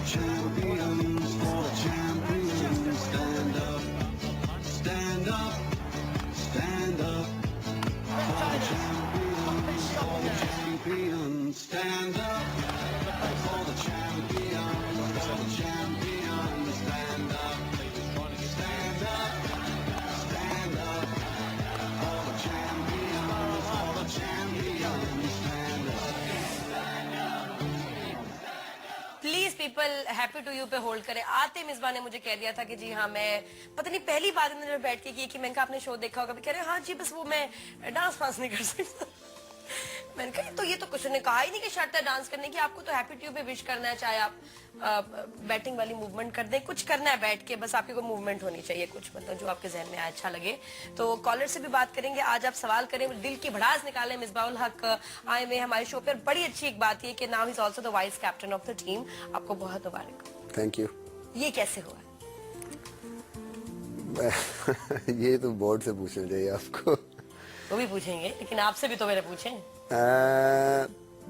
champions, for the champions. Stand up, stand up, stand up. For the champions, for the champions. Stand up, for the champions, for the champions. Stand up, stand up, stand up. For the champions, for the champions. Stand up. Please people happy to you पे hold करें। आते मिसबा ने मुझे कह दिया था कि जी हाँ, मैं पता नहीं पहली बार इन्होंने बैठ के की कि मैंने कहा आपने शो देखा होगा, कह रहे हाँ जी बस वो मैं डांस वांस नहीं कर सकता। मैंने कहा तो ये तो कुछ ने कहा ही नहीं कि शर्त है डांस करने की, आपको तो हैप्पी टू यू पे विश करना है, चाहे आप बैटिंग वाली मूवमेंट कर दें, कुछ करना है बैठ के, बस आपकी कोई मूवमेंट होनी चाहिए, कुछ मतलब जो आपके जहन में आए, अच्छा लगे। तो कॉलर से भी बात करेंगे, आज आप सवाल करें, दिल की भड़ास निकालें। मिसबाहुल हक आए हुए हमारे शो पर। बड़ी अच्छी एक बात ये कि now is also the vice captain of the team. आपको बहुत मुबारक। Thank you. ये कैसे हुआ? ये तो बोर्ड से पूछना चाहिए आपको। वो भी पूछेंगे, लेकिन आपसे भी तो मेरे पूछें।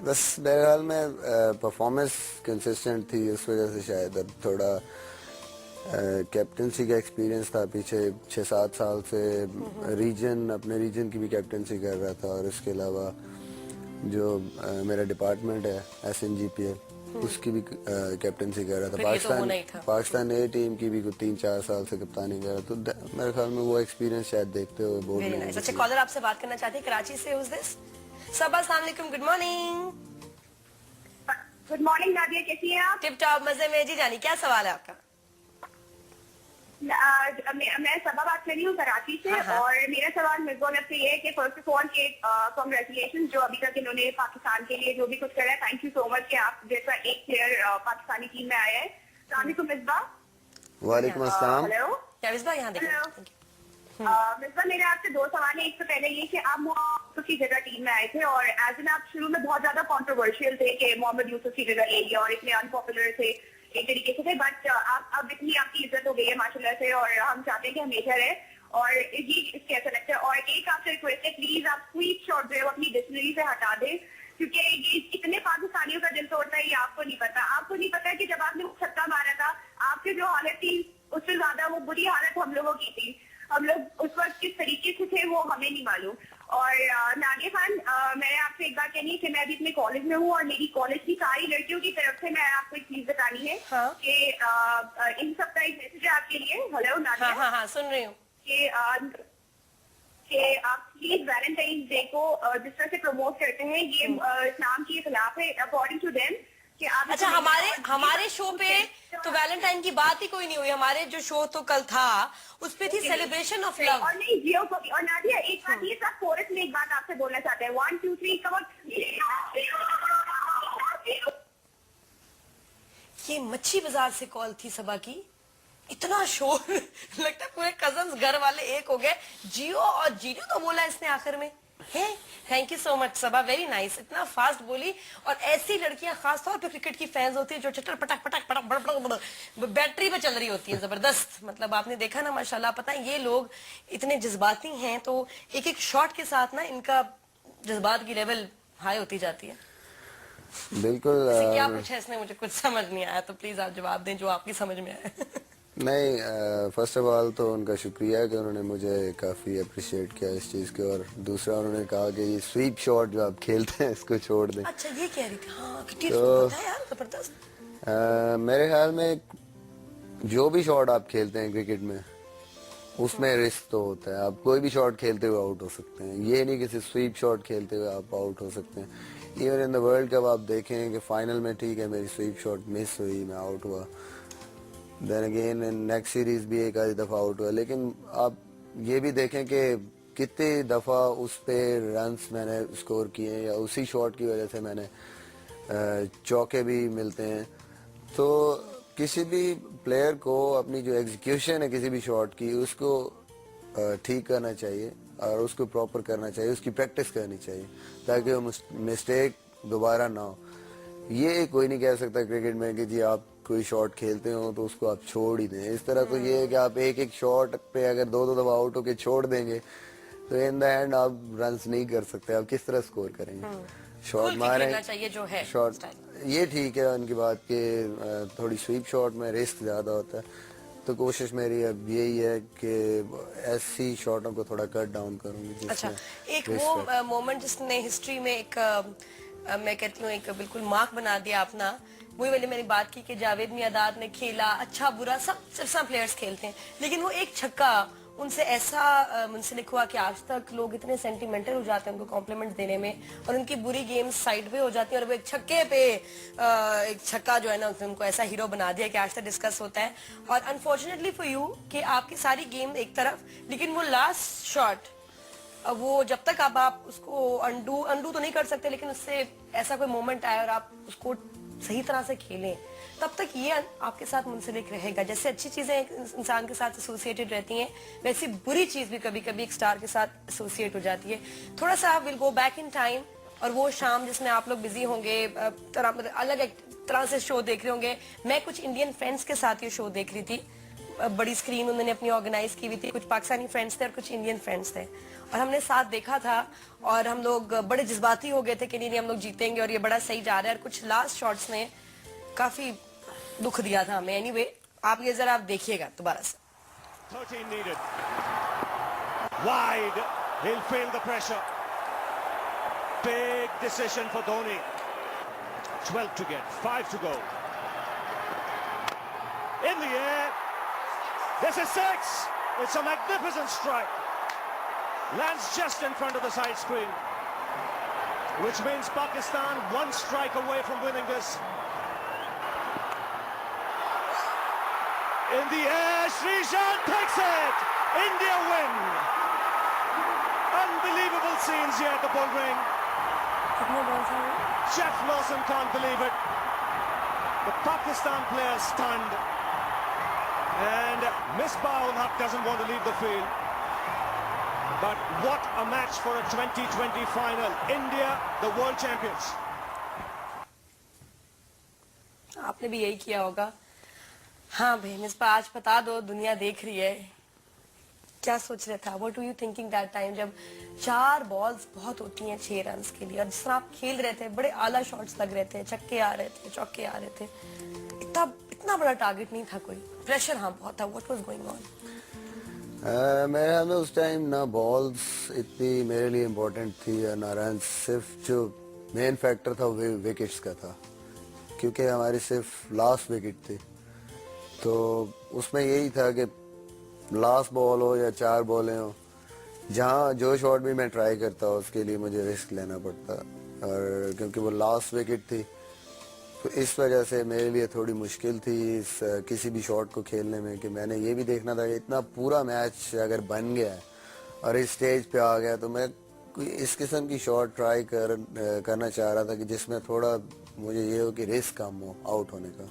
बस मेरे ख्याल में परफॉर्मेंस कंसिस्टेंट थी, इस वजह से शायद अब थोड़ा कैप्टनसी का एक्सपीरियंस था, पीछे 6-7 साल से रीजन, अपने रीजन की भी कैप्टनसी कर रहा था, और इसके अलावा जो मेरा डिपार्टमेंट है SNGPL उसकी भी कैप्टनसी कर रहा था। पाकिस्तान ए टीम की भी 3-4 साल से कप्तानी कर रहा था, तो मेरे ख्याल में वो एक्सपीरियंस शायद देखते हुए बोल रहे हैं। अच्छा, कॉलर आपसे बात करना चाहते हैं कराची से। Who's this? सबा, अस्सलाम वालेकुम, good morning. Good morning Nadia, कैसी हैं आप? टिप टॉप, मजे में। जी जानी, क्या सवाल है आपका? मैं सबा बात कर रही हूँ कराची से। और मेरा सवाल मिर्जा से ये है कि फर्स्ट ऑफ ऑल के कांग्रेचुलेशन जो अभी तक इन्होंने पाकिस्तान के लिए जो भी कुछ करा है, थैंक यू सो मच कि आप जैसा एक प्लेयर पाकिस्तानी टीम में आया है। सलाम मिसबा। वालेकुम अस्सलाम। हेलो क्या मिसबा, यहाँ देखो। मिसबा, मेरे आपसे 2 सवाल है। एक तो पहले ये कि आप मोहम्मद की जगह टीम में आए थे, और एज एन आप शुरू में बहुत ज्यादा कॉन्ट्रोवर्शियल थे कि मोहम्मद यूसुफ की जगह ले लिया, और इतने अनपॉपुलर थे एक तरीके से थे, बट आप अब इतनी आपकी इज्जत हो गई है माशाल्लाह से, और हम चाहते हैं कि हमेशा रहे। और ये कैसा लगता है? और एक आपसे रिक्वेस्ट है, प्लीज आप स्वीट शॉट जो है अपनी डिक्शनरी से हटा दें, क्योंकि ये कितने पाकिस्तानियों का दिल तोड़ता है ये आपको नहीं पता। आपको नहीं पता है कि जब आपने वो छक्का मारा था, आपकी जो हालत थी उससे ज्यादा वो बुरी हालत हम लोगों की थी। हम लोग उस वक्त किस तरीके से थे वो हमें नहीं मालूम। और नादिया खान, मैंने आपसे एक बात कहनी है कि मैं अभी अपने कॉलेज में हूँ, और मेरी कॉलेज की सारी लड़कियों की तरफ से मैं आपको एक चीज बतानी है कि इन सब का एक मैसेज है आपके लिए। हेलो नादिया। हाँ, सुन रही हूँ। कि आप प्लीज वैलेंटाइन डे को जिस तरह से प्रमोट करते हैं, ये इस्लाम के खिलाफ है अकॉर्डिंग टू देम। अच्छा, हमारे शो पे तो वैलेंटाइन की बात ही कोई नहीं हुई। हमारे जो शो तो कल था उस पे थी सेलिब्रेशन ऑफ लव। और नहीं जियो को भी। और नादिया एक बात, ये सब कोरस में एक बात आपसे बोलना चाहते हैं। 1 2 3 कम ऑन। ये मच्छी बाजार से कॉल थी सबा की, इतना शोर लगता है पूरे कजन्स घर वाले एक हो गए। जियो और जीरो तो बोला इसने आखिर में है। Thank you so much Saba, very nice. इतना फास्ट बोली। और ऐसी लड़कियां खास तौर पे क्रिकेट की फैंस होती है जो चटर पटक पटक पटक बड़ बैटरी पे चल रही होती है, जबरदस्त। मतलब आपने देखा ना, माशाल्लाह। पता है ये लोग इतने जज्बाती हैं, तो एक एक शॉट के साथ ना इनका जज्बात की लेवल हाई होती जाती है। बिल्कुल। क्या पूछा इसने, मुझे कुछ समझ नहीं आया, तो प्लीज आप जवाब दें जो आपकी समझ में आए। नहीं, फर्स्ट ऑफ ऑल तो उनका शुक्रिया कि उन्होंने मुझे काफ़ी अप्रिशिएट किया इस चीज़ के, और दूसरा उन्होंने कहा कि ये स्वीप शॉट जो आप खेलते हैं इसको छोड़ दें। अच्छा, ये कह रही थी। हाँ, तो यार जबरदस्त। मेरे ख्याल में जो भी शॉट आप खेलते हैं क्रिकेट में उसमें रिस्क तो होता है। आप कोई भी शॉट खेलते हुए आउट हो सकते हैं, ये नहीं कि सिर्फ स्वीप शॉट खेलते हुए आप आउट हो सकते हैं। Even in the world cup आप देखें कि फाइनल में ठीक है मेरी स्वीप शॉट मिस हुई, मैं आउट हुआ, then again in next series भी एक आधी दफा आउट हुआ, लेकिन आप ये भी देखें कि कितनी दफा उस पे रन्स मैंने स्कोर किए हैं, या उसी शॉट की वजह से मैंने चौके भी मिलते हैं। तो किसी भी प्लेयर को अपनी जो एग्जीक्यूशन है किसी भी शॉट की उसको ठीक करना चाहिए, और उसको प्रॉपर करना चाहिए, उसकी प्रैक्टिस करनी चाहिए, ताकि वो मिस्टेक दोबारा ना हो। ये कोई नहीं कह सकता क्रिकेट में कि जी आप कोई शॉट खेलते हो तो उसको आप छोड़ ही दें। इस तरह तो ये है कि आप एक एक शॉट पे अगर 2-2 दफा आउट होके छोड़ देंगे तो इन द एंड आप रन्स नहीं कर सकते, आप किस तरह स्कोर करेंगे। शॉट मारें, चाहिए जो है शॉट ये ठीक है उनकी बात कि थोड़ी स्वीप शॉट में रिस्क ज़्यादा होता है, तो कोशिश मेरी अब यही है कि ऐसी शॉटों को थोड़ा कट डाउन करूंगी अच्छा, जिसमें एक risk वो है। मोमेंट जिसने हिस्ट्री में एक मैं कहती हूँ एक बिल्कुल मार्क बना दिया अपना, वही वाली मैंने बात की कि जावेद मियादाद ने खेला, अच्छा बुरा सब प्लेयर्स खेलते हैं, लेकिन वो एक छक्का उनसे ऐसा मुंसलिक हुआ कि आज तक लोग इतने सेंटिमेंटल हो जाते हैं उनको कॉम्प्लीमेंट देने में, और उनकी बुरी गेम्स साइड पे हो जाती है, और वो एक छक्के पे एक छक्का जो है ना उनको ऐसा हीरो बना दिया कि आज तक डिस्कस होता है। और अनफॉर्चुनेटली फॉर यू कि आपकी सारी गेम एक तरफ, लेकिन वो लास्ट शॉट वो जब तक आप उसको अंडू तो नहीं कर सकते, लेकिन उससे ऐसा कोई मोमेंट आया और आप उसको सही तरह से खेलें, तब तक ये आपके साथ मुंसलिक रहेगा। जैसे अच्छी चीजें एक इंसान के साथ एसोसिएटेड रहती हैं, वैसी बुरी चीज भी कभी कभी एक स्टार के साथ एसोसिएट हो जाती है। थोड़ा सा आप will go back in time, और वो शाम जिसमें आप लोग बिजी होंगे, अलग एक तरह से शो देख रहे होंगे। मैं कुछ इंडियन फ्रेंड्स के साथ ये शो देख रही थी, बड़ी स्क्रीन उन्होंने अपनी ऑर्गेनाइज की हुई थी, कुछ पाकिस्तानी फ्रेंड्स थे और कुछ इंडियन फ्रेंड्स थे, और हमने साथ देखा था, और हम लोग बड़े जज्बाती हो गए थे कि नहीं हम लोग जीतेंगे और ये बड़ा सही जा रहा है, और कुछ लास्ट शॉट्स ने काफी दुख दिया था हमें। एनीवे, आप ये जरा आप देखिएगा दोबारा से। 13 needed. Wide. He'll feel the pressure. Big decision for Dhoni. 12 to get, 5 to go. In the air. This is 6. It's a magnificent strike. Lands just in front of the side screen. Which means Pakistan one strike away from winning this. In the air, Srishan takes it. India win. Unbelievable scenes here at the Bull Ring. Jeff Lawson can't believe it. The Pakistan player stunned. And Misbah-ul Haq doesn't want to leave the field. But what a match for a 2020 final. India, the world champions. आपने भी यही किया होगा। हाँ भाई मिसबा, आज बता दो, दुनिया देख रही है, क्या सोच रहे था? What were you thinking that time, जब 4 बॉल्स बहुत होती हैं 6 रन के लिए, और जिस तरह आप खेल रहे थे, बड़े आला शॉट्स लग रहे थे, छक्के आ रहे थे, चौके आ रहे थे, इतना बड़ा टारगेट नहीं था, कोई प्रेशर हाँ बहुत था। What was going on? मेरे ख्याल में उस टाइम ना बॉल्स इतनी मेरे लिए इम्पोर्टेंट थी या ना रन, सिर्फ जो मेन फैक्टर था वो विकेट्स का था, क्योंकि हमारी सिर्फ लास्ट विकेट थी, तो उसमें यही था कि लास्ट बॉल हो या 4 बॉलें हो, जहाँ जो शॉट भी मैं ट्राई करता उसके लिए मुझे रिस्क लेना पड़ता, और क्योंकि वो लास्ट विकेट थी तो इस वजह से मेरे लिए थोड़ी मुश्किल थी इस किसी भी शॉट को खेलने में, कि मैंने ये भी देखना था कि इतना पूरा मैच अगर बन गया है और इस स्टेज पे आ गया तो मैं कोई इस किस्म की शॉट ट्राई करना चाह रहा था कि जिसमें थोड़ा मुझे ये हो कि रिस्क कम हो आउट होने का।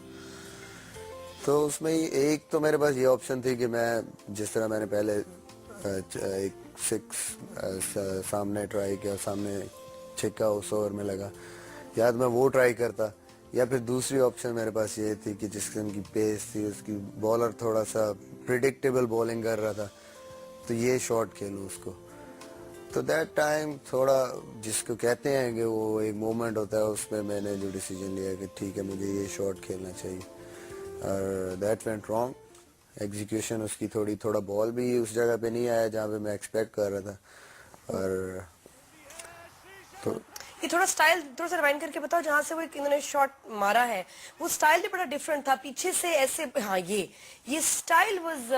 तो उसमें एक तो मेरे पास ये ऑप्शन थी कि मैं जिस तरह मैंने पहले एक 6 सामने ट्राई किया, सामने छिक्का उस ओवर में लगा, या तो मैं वो ट्राई करता, या फिर दूसरी ऑप्शन मेरे पास ये थी कि जिस किस्म की पेस थी उसकी, बॉलर थोड़ा सा प्रिडिक्टेबल बॉलिंग कर रहा था, तो ये शॉट खेलूँ उसको। तो दैट टाइम थोड़ा जिसको कहते हैं कि वो एक मोमेंट होता है, उसमें मैंने जो डिसीजन लिया कि ठीक है मुझे ये शॉट खेलना चाहिए, और दैट वेंट रॉन्ग। एग्जीक्यूशन उसकी थोड़ा बॉल भी उस जगह पे नहीं आया जहाँ पे मैं एक्सपेक्ट कर रहा था, और तो ये थोड़ा स्टाइल थोड़ा सा रिवाइंड करके बताओ, जहाँ से वो इन्होंने शॉट मारा है, वो स्टाइल भी बड़ा डिफरेंट था, पीछे से ऐसे, हाँ ये style was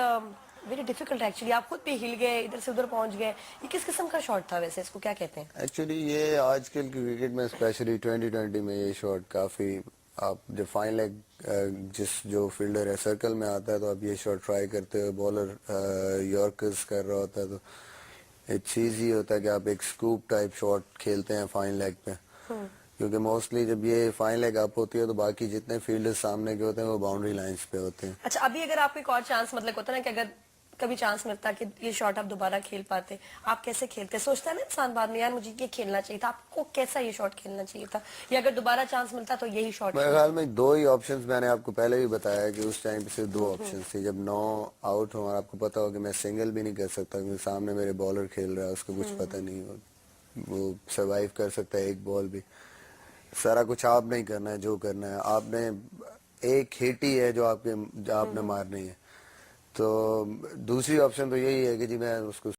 very difficult actually. आप खुद भी हिल गए, इधर से उधर पहुंच गए। ये किस किस्म का शॉट था वैसे, इसको क्या कहते हैं? एक्चुअली ये आजकल की क्रिकेट में स्पेशली 2020 में ये शॉट काफी, आप जब फाइन लेग जो फील्डर है सर्कल में आता है तो आप ये शॉट ट्राई करते हो, बॉलर यॉर्कर्स कर रहा होता है, तो इट्स ईजी होता है कि आप एक स्कूप टाइप शॉट खेलते हैं फाइन लेग पे, क्योंकि मोस्टली जब ये फाइन लेग अप होती है तो बाकी जितने फील्डर्स सामने के होते हैं वो बाउंड्री लाइंस पे होते हैं। अच्छा, अभी अगर आपको एक और चांस, मतलब होता है ना कि अगर कभी चांस मिलता कि ये शॉट आप दोबारा खेल पाते, आप कैसे खेलते? सोचता है ना इंसान बाद में, यार मुझे ये खेलना चाहिए था, आपको कैसा ये शॉट खेलना चाहिए था, या अगर दोबारा चांस मिलता तो यही शॉट? मेरे ख्याल में 2 ही ऑप्शंस, मैंने आपको पहले भी बताया कि उस टाइम पे सिर्फ 2 ऑप्शंस थे। जब 9 आउट हो और आपको पता हो कि मैं सिंगल भी नहीं कर सकता क्योंकि सामने मेरे बॉलर खेल रहा है, उसको कुछ पता नहीं, वो सर्वाइव कर सकता है एक बॉल भी, सारा कुछ आप नहीं करना है, जो करना है आपने, एक हिट ही है जो आपने मारनी है। तो दूसरी ऑप्शन तो यही है कि जी मैं उसको